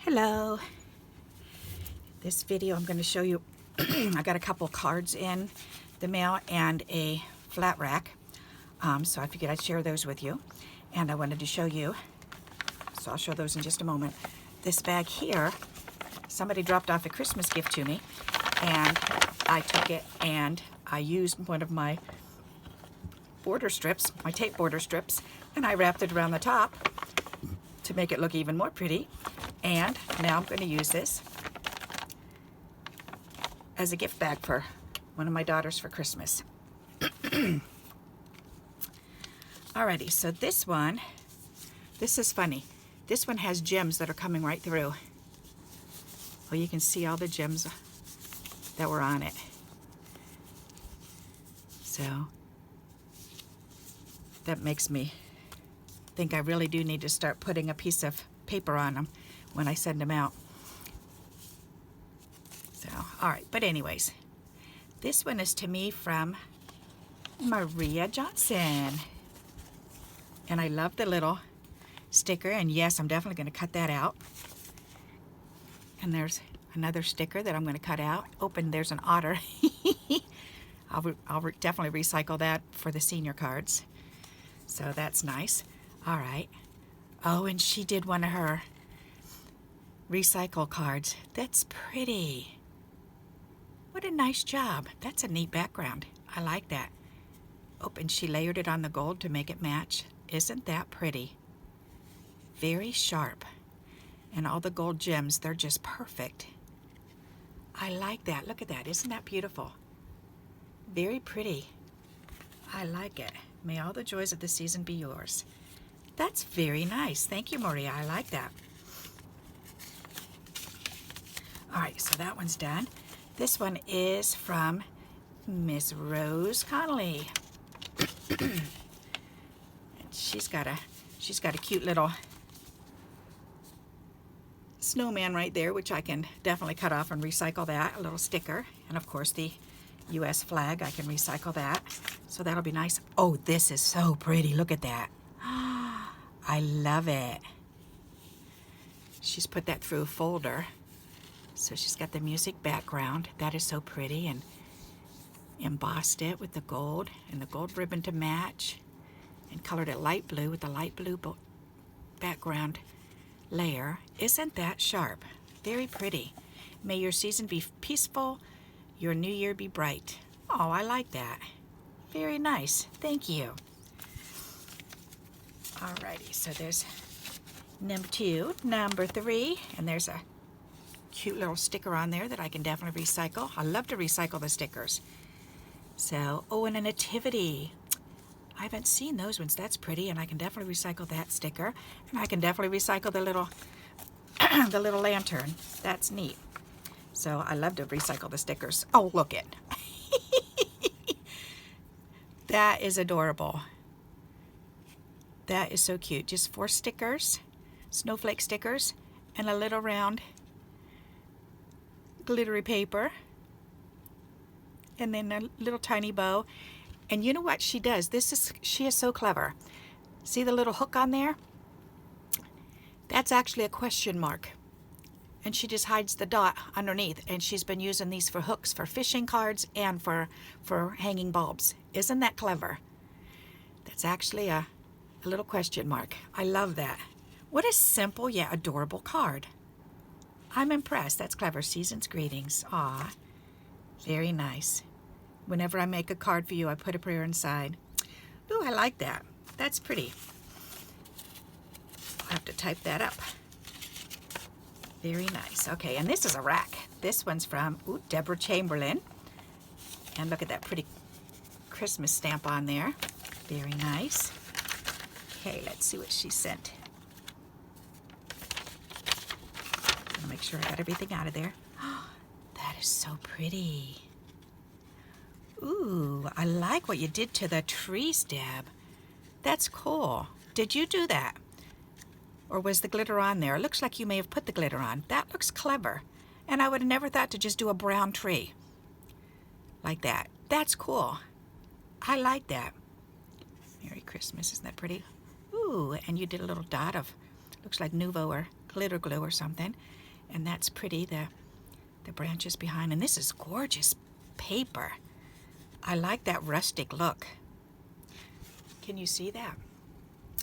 Hello. This video I'm going to show you I got a couple cards in the mail and a flat rack, so I figured I'd share those with you, and I wanted to show you, so I'll show those in just a moment. This bag here, somebody dropped off a Christmas gift to me, and I took it and I used one of my border strips, my tape border strips, and I wrapped it around the top to make it look even more pretty. And now I'm going to use this as a gift bag for one of my daughters for Christmas. Alrighty, so this is funny. This one has gems that are coming right through. Well, you can see all the gems that were on it. So that makes me think I really do need to start putting a piece of paper on them when I send them out. So, all right, but anyways, this one is to me from Maria Johnson. And I love the little sticker, and yes, I'm definitely going to cut that out. And there's another sticker that I'm going to cut out. Open, there's an otter. I'll definitely recycle that for the senior cards. So that's nice. All right. Oh, and she did one of her recycle cards. That's pretty. What a nice job. That's a neat background. I like that. Oh, and she layered it on the gold to make it match. Isn't that pretty? Very sharp. And all the gold gems, they're just perfect. I like that. Look at that. Isn't that beautiful? Very pretty. I like it. May all the joys of the season be yours. That's very nice. Thank you, Maria. I like that. All right, so that one's done. This one is from Miss Rose Connolly. And she's got a cute little snowman right there, which I can definitely cut off and recycle that. A little sticker, and of course the U.S. flag. I can recycle that, so that'll be nice. Oh, this is so pretty. Look at that. I love it. She's put that through a folder. So she's got the music background. That is so pretty, and embossed it with the gold and the gold ribbon to match, and colored it light blue with the light blue background layer. Isn't that sharp? Very pretty. May your season be peaceful, your new year be bright. Oh, I like that. Very nice. Thank you. Alrighty, so there's number 2, number 3, and there's a cute little sticker on there that I can definitely recycle. I love to recycle the stickers. So, oh, and a nativity. I haven't seen those ones. That's pretty, and I can definitely recycle that sticker. And I can definitely recycle the little the little lantern. That's neat. So I love to recycle the stickers. Oh, look it. That is adorable. That is so cute. Just 4 stickers, snowflake stickers, and a little round glittery paper, and then a little tiny bow. And you know what she does? She is so clever. See the little hook on there? That's actually a question mark. And she just hides the dot underneath, and she's been using these for hooks for fishing cards and for hanging bulbs. Isn't that clever? That's actually a little question mark. I love that. What a simple yet adorable card. I'm impressed. That's clever. Season's greetings. Aw, very nice. Whenever I make a card for you, I put a prayer inside. Ooh, I like that. That's pretty. I'll have to type that up. Very nice. Okay, and this is a rack. This one's from Debra Chamberlain. And look at that pretty Christmas stamp on there. Very nice. Okay, let's see what she sent. I'll make sure I got everything out of there. Oh, that is so pretty. Ooh, I like what you did to the trees, Deb. That's cool. Did you do that? Or was the glitter on there? It looks like you may have put the glitter on. That looks clever. And I would have never thought to just do a brown tree like that. That's cool. I like that. Merry Christmas. Isn't that pretty? Ooh, and you did a little dot of, looks like Nuvo or glitter glue or something. And that's pretty, the branches behind. And this is gorgeous paper. I like that rustic look. Can you see that?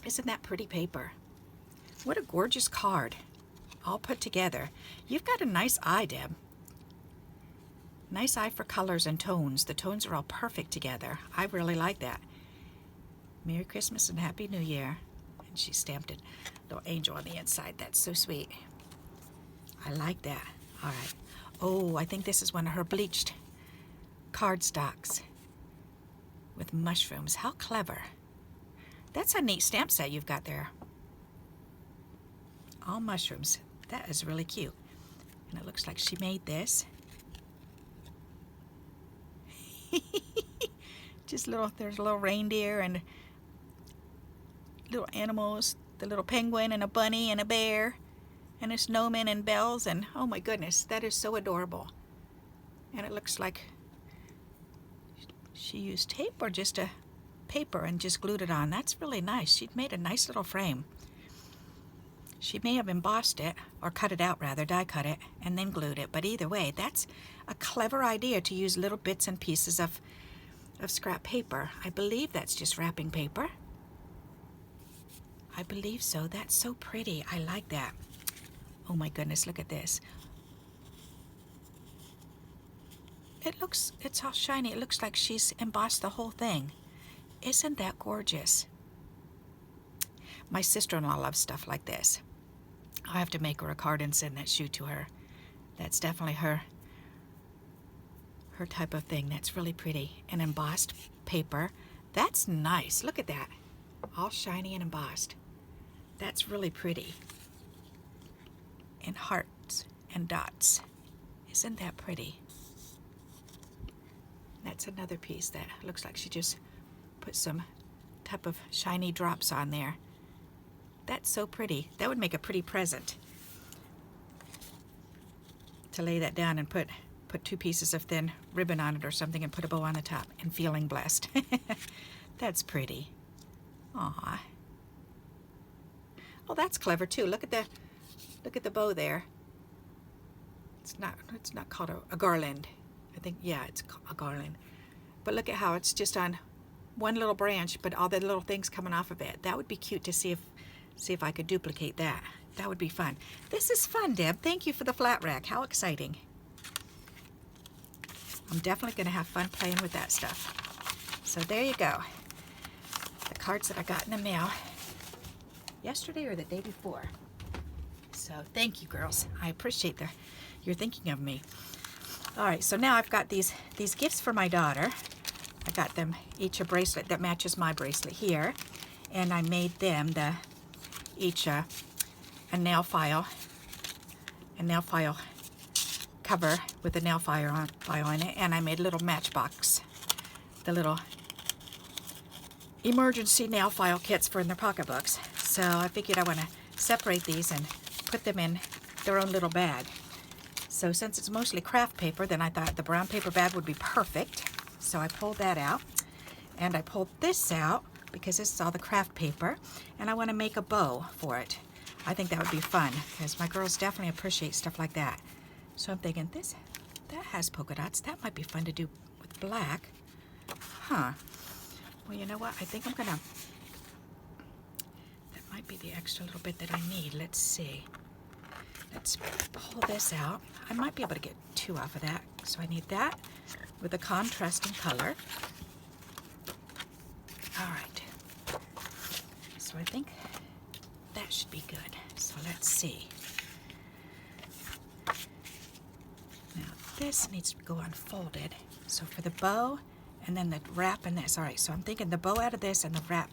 Isn't that pretty paper? What a gorgeous card, all put together. You've got a nice eye, Deb. Nice eye for colors and tones. The tones are all perfect together. I really like that. Merry Christmas and Happy New Year. And she stamped it. Little angel on the inside. That's so sweet. I like that. All right. Oh, I think this is one of her bleached cardstocks with mushrooms. How clever. That's a neat stamp set you've got there. All mushrooms. That is really cute. And it looks like she made this. Just there's a little reindeer and little animals. The little penguin and a bunny and a bear and a snowman and bells. And oh my goodness, that is so adorable. And it looks like she used tape or just a paper and just glued it on. That's really nice. She'd made a nice little frame. She may have embossed it, or cut it out rather, die cut it, and then glued it. But either way, that's a clever idea to use little bits and pieces of scrap paper. I believe that's just wrapping paper. I believe so. That's so pretty. I like that. Oh my goodness, look at this. It's all shiny. It looks like she's embossed the whole thing. Isn't that gorgeous? My sister-in-law loves stuff like this. I'll have to make her a card and send that shoe to her. That's definitely her type of thing. That's really pretty. And embossed paper. That's nice. Look at that. All shiny and embossed. That's really pretty. And hearts and dots. Isn't that pretty? That's another piece that looks like she just put some type of shiny drops on there. That's so pretty. That would make a pretty present. To lay that down and put two pieces of thin ribbon on it or something and put a bow on the top and feeling blessed. That's pretty. Aw. Oh, that's clever too. Look at the bow there. It's not called a garland. I think, yeah, it's a garland. But look at how it's just on one little branch, but all the little things coming off of it. That would be cute to see if I could duplicate that. That would be fun. This is fun, Deb. Thank you for the flat rack. How exciting. I'm definitely going to have fun playing with that stuff. So there you go. The cards that I got in the mail yesterday or the day before. So thank you, girls. I appreciate you're thinking of me. All right, so now I've got these gifts for my daughter. I got them each a bracelet that matches my bracelet here, and I made them each a nail file cover with a nail file in it, and I made a little matchbox, the little emergency nail file kits for in their pocketbooks. So I figured I want to separate these and put them in their own little bag. So since it's mostly craft paper, then I thought the brown paper bag would be perfect. So I pulled that out, and I pulled this out because this is all the craft paper, and I want to make a bow for it. I think that would be fun because my girls definitely appreciate stuff like that. So I'm thinking that has polka dots. That might be fun to do with black. Huh. Well, you know what? I think that might be the extra little bit that I need. Let's see. Let's pull this out. I might be able to get two off of that. So I need that with a contrasting color. All right. So I think that should be good. So let's see. Now this needs to go unfolded. So for the bow and then the wrap and this. All right, so I'm thinking the bow out of this and the wrap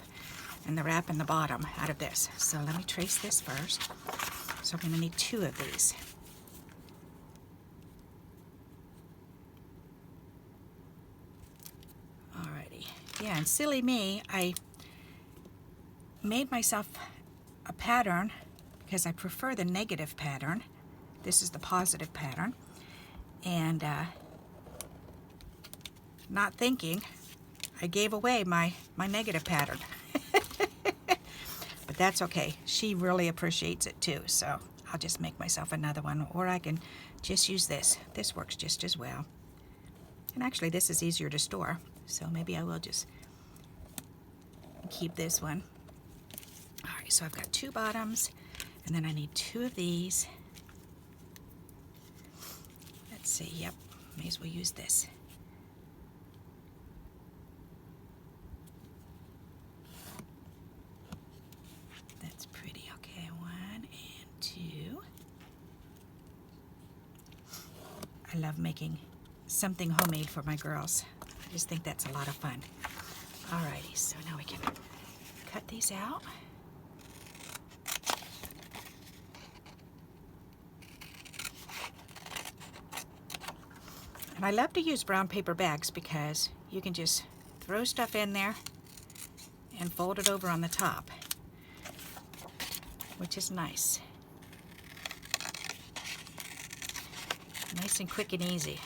in the bottom out of this. So let me trace this first. So I'm going to need two of these. Alrighty. Yeah, and silly me, I made myself a pattern because I prefer the negative pattern. This is the positive pattern. And not thinking, I gave away my negative pattern. But that's okay. She really appreciates it too, so I'll just make myself another one, or I can just use this. This works just as well. And actually this is easier to store, so maybe I will just keep this one. All right, so I've got 2 bottoms, and then I need 2 of these. Let's see, yep, may as well use this. That's pretty. Okay, 1 and 2. I love making something homemade for my girls. I just think that's a lot of fun. Alrighty, so now we can cut these out. And I love to use brown paper bags because you can just throw stuff in there and fold it over on the top, which is nice. Nice and quick and easy.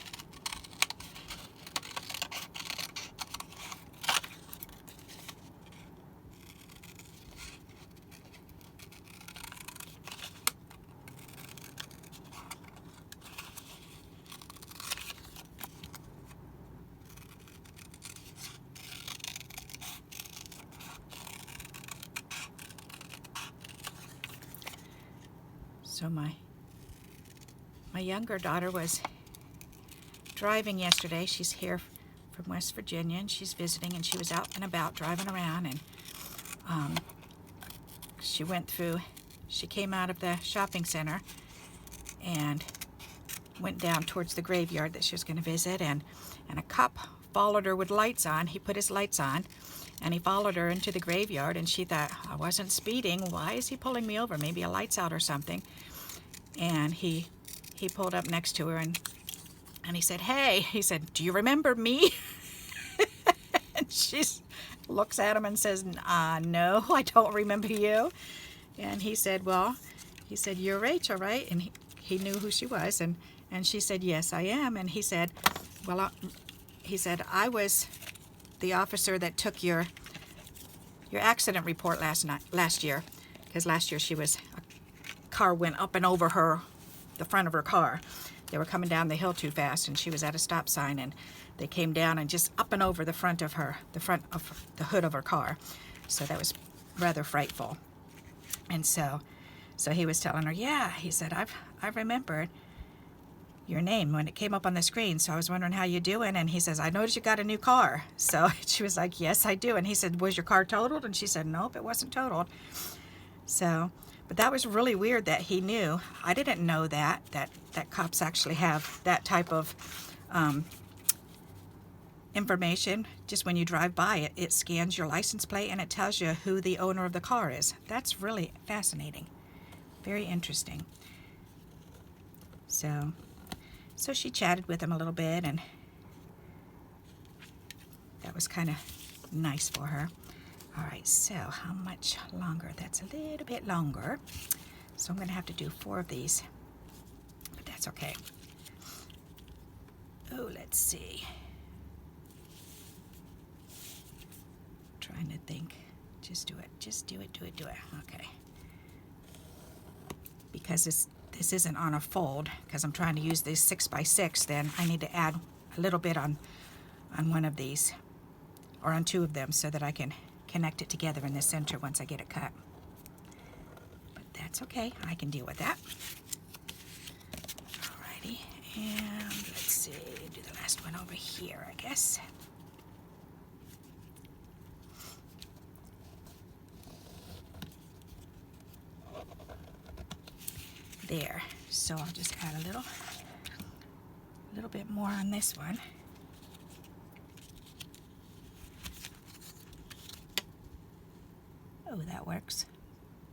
So my younger daughter was driving yesterday. She's here from West Virginia, and she's visiting, and she was out and about driving around, and she came out of the shopping center and went down towards the graveyard that she was going to visit, and a cop followed her with lights on. He put his lights on, and he followed her into the graveyard, and she thought, I wasn't speeding. Why is he pulling me over? Maybe a light's out or something. And he pulled up next to her, and he said, hey, he said, do you remember me? And she looks at him and says, no, I don't remember you. And he said, you're Rachel, right? And he knew who she was, and she said, yes, I am. And he said, I was the officer that took your accident report last year, because last year a car went up and over the front of her car. They were coming down the hill too fast, and she was at a stop sign, and they came down and just up and over the front of the hood of her car. So that was rather frightful. And so he was telling her, yeah, he said, I remembered your name when it came up on the screen, so I was wondering how you doing. And he says, I noticed you got a new car. So she was like, yes, I do. And he said, was your car totaled? And she said, nope, it wasn't totaled. So, but that was really weird that he knew. I didn't know that cops actually have that type of information. Just when you drive by it scans your license plate and it tells you who the owner of the car is. That's really fascinating. Very interesting. So she chatted with him a little bit, and that was kind of nice for her. All right, so how much longer? That's a little bit longer. So I'm going to have to do 4 of these, but that's okay. Oh, let's see. Trying to think. Just do it. Just do it, do it, do it. Okay. Because this isn't on a fold, because I'm trying to use this 6x6, then I need to add a little bit on one of these, or on 2 of them, so that I can connect it together in the center once I get it cut. But that's okay, I can deal with that. Alrighty, and let's see, do the last one over here, I guess. There, so I'll just add a little bit more on this one. Oh, that works.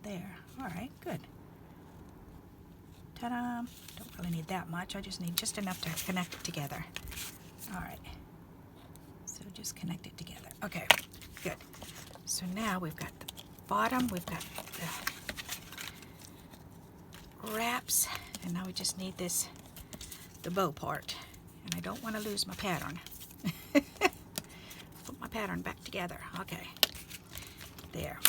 There. All right, good. Ta-da! Don't really need that much. I just need just enough to connect it together. All right. So just connect it together. Okay, good. So now we've got the bottom, we've got the wraps, and now we just need the bow part. And I don't want to lose my pattern. Put my pattern back together. Okay. There.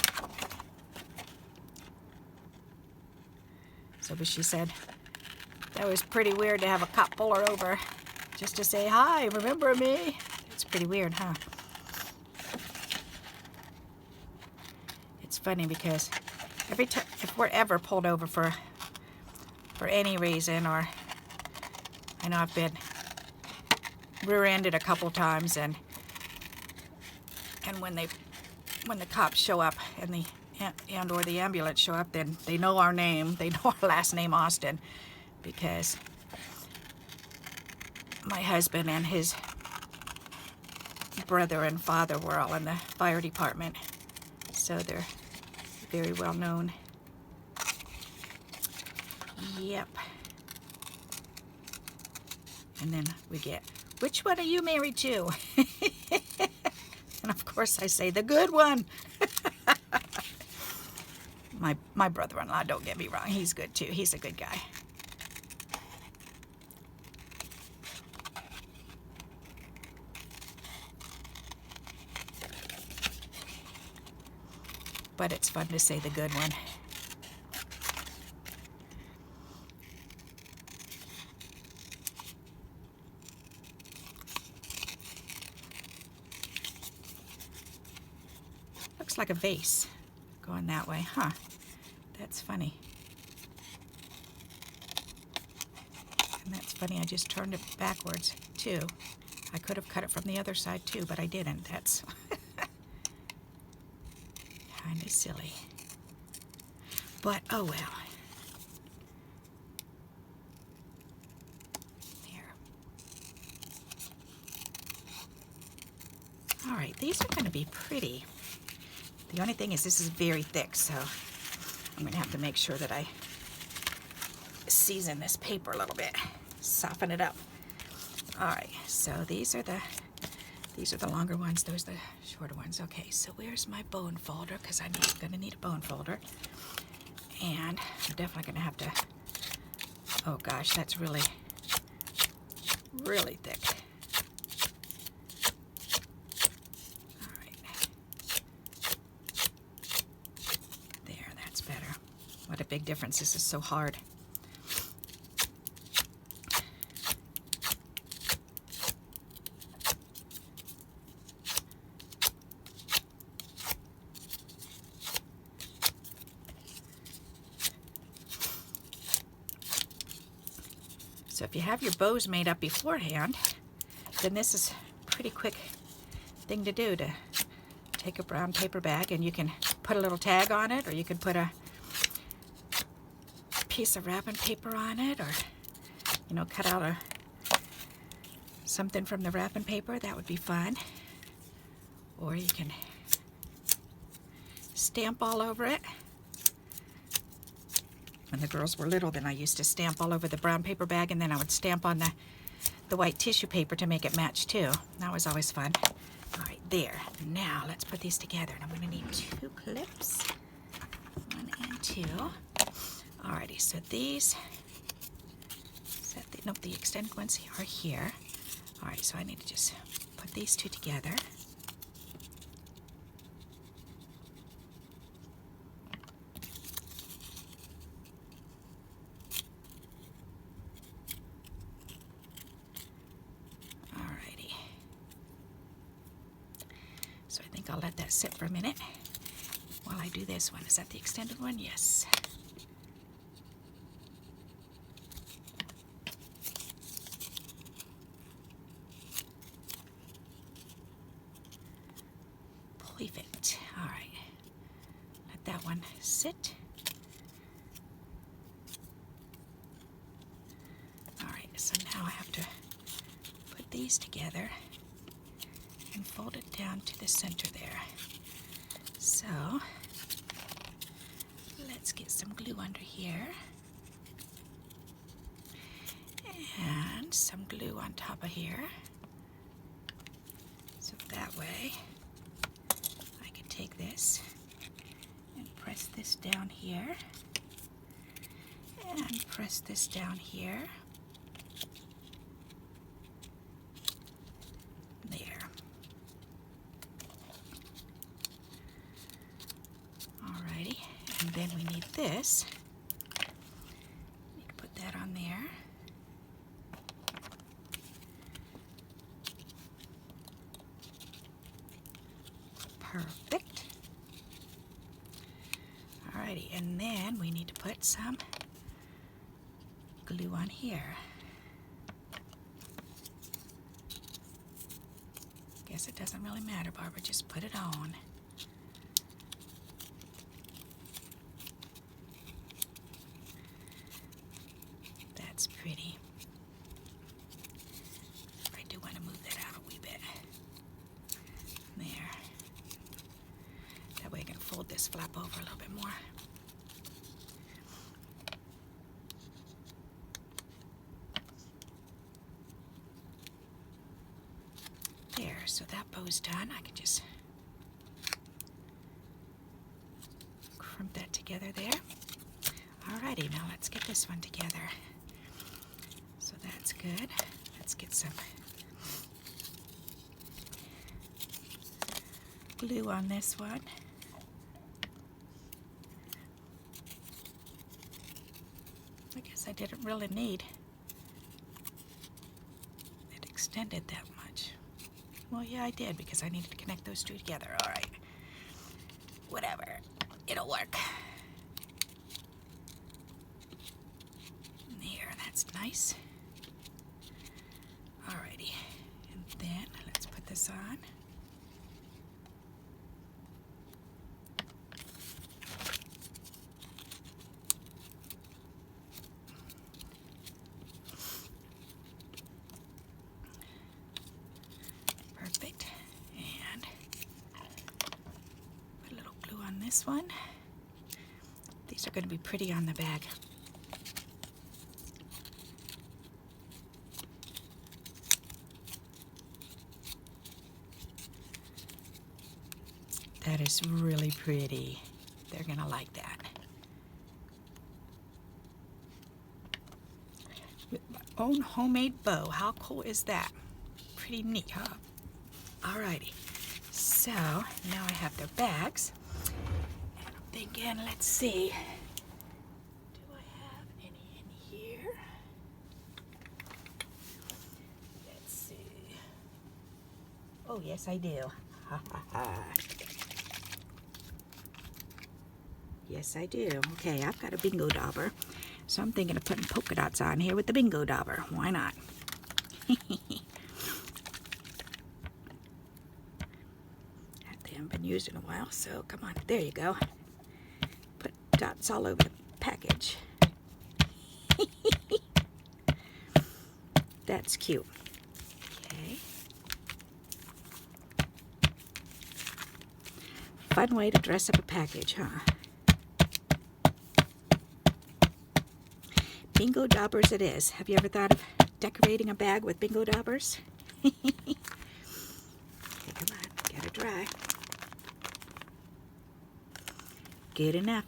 So, but she said that was pretty weird to have a cop pull her over just to say, hi, remember me? It's pretty weird, huh? It's funny because every time, if we're ever pulled over for any reason, or I know I've been rear-ended a couple times, and when the cops show up and or the ambulance show up, then they know our name, they know our last name, Austin, because my husband and his brother and father were all in the fire department, so they're very well known. Yep. And then we get, which one are you married to? And of course I say, the good one. My brother-in-law, don't get me wrong, he's good too. He's a good guy. But it's fun to say the good one. Looks like a vase going that way, huh? That's funny. And that's funny, I just turned it backwards too. I could have cut it from the other side too, but I didn't. That's kind of silly. But oh well. There. All right, these are going to be pretty. The only thing is this is very thick, so I'm going to have to make sure that I season this paper a little bit, soften it up. All right, so these are the longer ones, those are the shorter ones. Okay, so where's my bone folder? Because I'm going to need a bone folder. And I'm definitely going to have to, oh gosh, that's really, really thick. All right. There, that's better. What a big difference. This is so hard. So if you have your bows made up beforehand, then this is a pretty quick thing to do, to take a brown paper bag and you can put a little tag on it, or you can put a piece of wrapping paper on it, or, you know, cut out something from the wrapping paper. That would be fun. Or you can stamp all over it. When the girls were little, then I used to stamp all over the brown paper bag, and then I would stamp on the white tissue paper to make it match too. That was always fun. All right, there. Now let's put these together. And I'm going to need 2 clips. 1 and 2. Alrighty, so these, nope, the extended ones are here. Alright, so I need to just put these 2 together. So I think I'll let that sit for a minute while I do this one. Is that the extended one? Yes. Perfect. All right. Let that one sit. All right, so now I have to put these together and fold it down to the center there. So let's get some glue under here and some glue on top of here. So that way I can take this and press this down here and press this down here. Then we need this put some glue on here. Guess it doesn't really matter, Barbara, just put it on. That's pretty. I do want to move that out a wee bit. There. That way I can fold this flap over a little bit more. There, so that bow's done. I can just crimp that together there. Alrighty, now let's get this one together. So that's good. Let's get some glue on this one. I guess I didn't really need it extended that much. Well, yeah, I did, because I needed to connect those two together. All right. Whatever. It'll work. There, that's nice. Alrighty. And then let's put this on. Perfect. And put a little glue on this one. These are going to be pretty on the bag. That is really pretty. They're going to like that. With my own homemade bow. How cool is that? Pretty neat, huh? Alrighty. So now I have their bags. And I'm thinking, let's see. Do I have any in here? Let's see. Oh, yes, I do. Ha ha ha. Yes, I do. Okay, I've got a bingo dauber. So I'm thinking of putting polka dots on here with the bingo dauber. Why not? They haven't been used in a while, so come on. There you go. Put dots all over the package. That's cute. Okay. Fun way to dress up a package, huh? Bingo daubers it is. Have you ever thought of decorating a bag with bingo daubers? Okay, come on, get it dry. Good enough.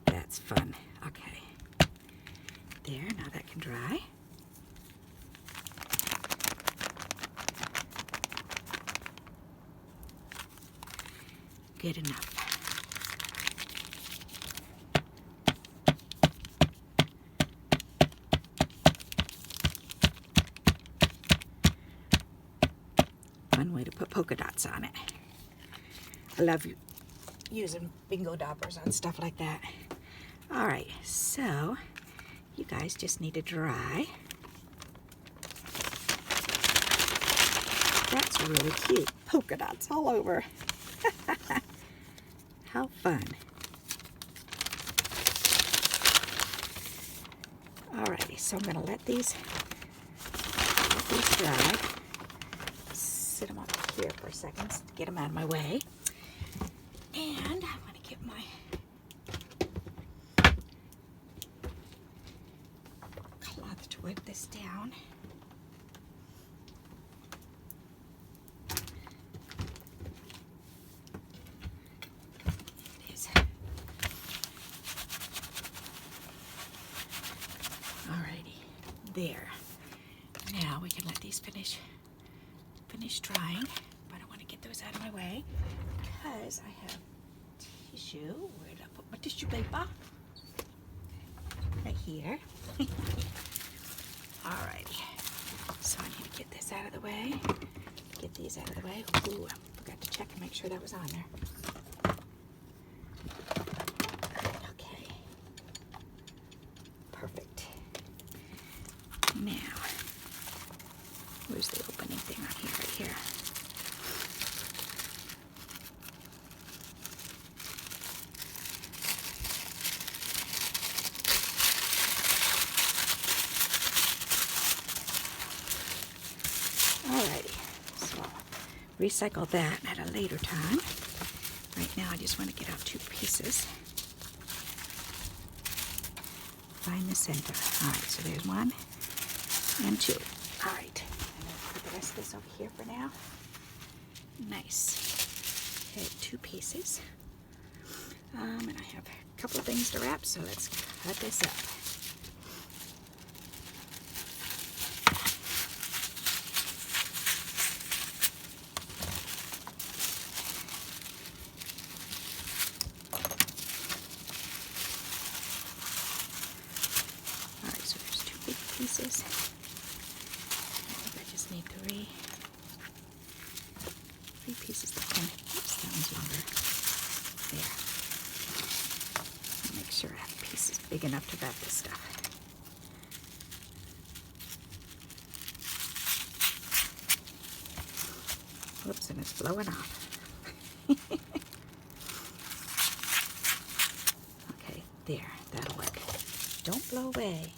That's fun. Okay. There, now that can dry. Good enough. Fun way to put polka dots on it. I love using bingo daubers on stuff like that. All right, so you guys just need to dry. That's really cute. Polka dots all over. How fun. Alrighty, so I'm going to let these dry. Sit them up here for a second to get them out of my way. And I'm going to get my cloth to wipe this down. There. Now we can let these finish drying, but I want to get those out of my way because I have tissue. Where did I put my tissue paper? Right here. Alrighty. So I need to get this out of the way. Get these out of the way. Ooh, I forgot to check and make sure that was on there. Okay. Perfect. Now, where's the opening thing on here? Right here. Alrighty, so recycle that at a later time. Right now I just want to get out 2 pieces. Find the center. Alright, so there's 1 and 2. Alright, I'm going to put the rest of this over here for now. Nice. Okay, 2 pieces. And I have a couple of things to wrap, so let's cut this up. Pieces. I think I just need 3 pieces that can, oops, that one's longer. There. Make sure I have pieces big enough to wrap this stuff. Whoops, and it's blowing off. Okay, there, that'll work. Don't blow away.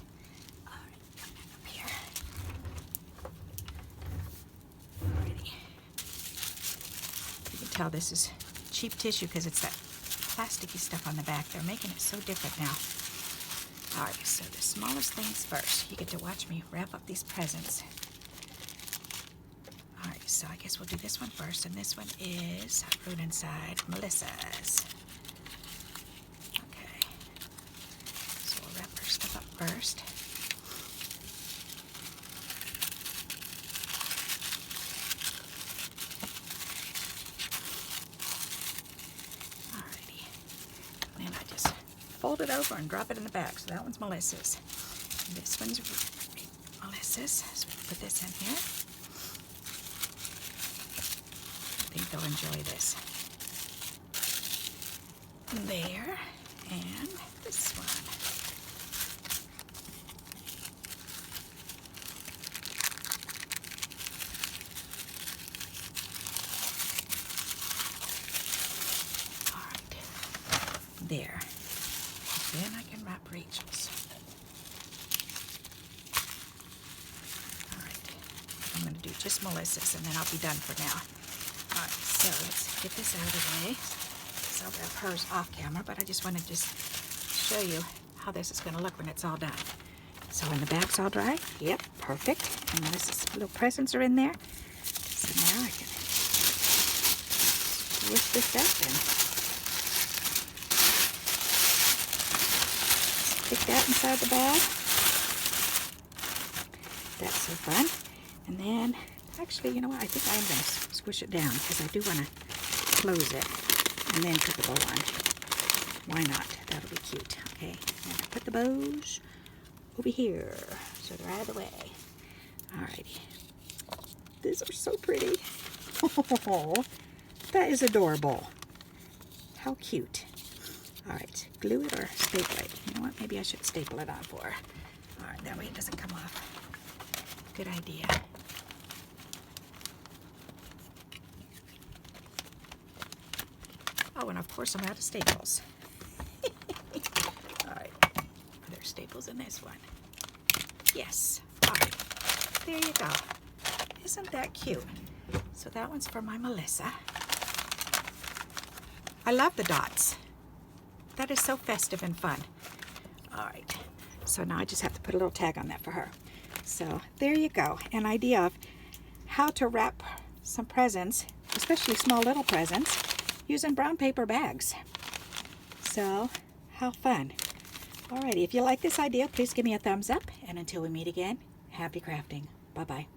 Tell this is cheap tissue because it's that plasticky stuff on the back. They're making it so different now. Alright, so the smallest things first. You get to watch me wrap up these presents. Alright, so I guess we'll do this one first, and this one is fruit inside Melissa's. Okay, so we'll wrap her stuff up first. Fold it over and drop it in the back. So that one's Melissa's. And this one's Melissa's. So we'll put this in here. I think they'll enjoy this. And there. And this one. All right. There. Then I can wrap Rachel's. Alright, I'm going to do just Melissa's and then I'll be done for now. Alright, so let's get this out of the way. So I'll wrap hers off camera, but I just want to show you how this is going to look when it's all done. So when the bag's all dry, yep, perfect. And Melissa's little presents are in there. So now I can whisk this up and stick that inside the bag. That's so fun. And then, actually, you know what? I think I am going to squish it down because I do want to close it and then put the bow on. Why not? That'll be cute. Okay, and I put the bows over here so they're out of the way. Alrighty. These are so pretty. Oh, that is adorable. How cute. Alright, glue it or staple it. You know what? Maybe I should staple it on for her. Alright, that way it doesn't come off. Good idea. Oh, and of course I'm out of staples. Alright, are there staples in this one? Yes. Alright, there you go. Isn't that cute? So that one's for my Melissa. I love the dots. That is so festive and fun. Alright, so now I just have to put a little tag on that for her. So there you go, an idea of how to wrap some presents, especially small little presents, using brown paper bags. So, how fun. Alrighty, if you like this idea, please give me a thumbs up, and until we meet again, happy crafting. Bye-bye.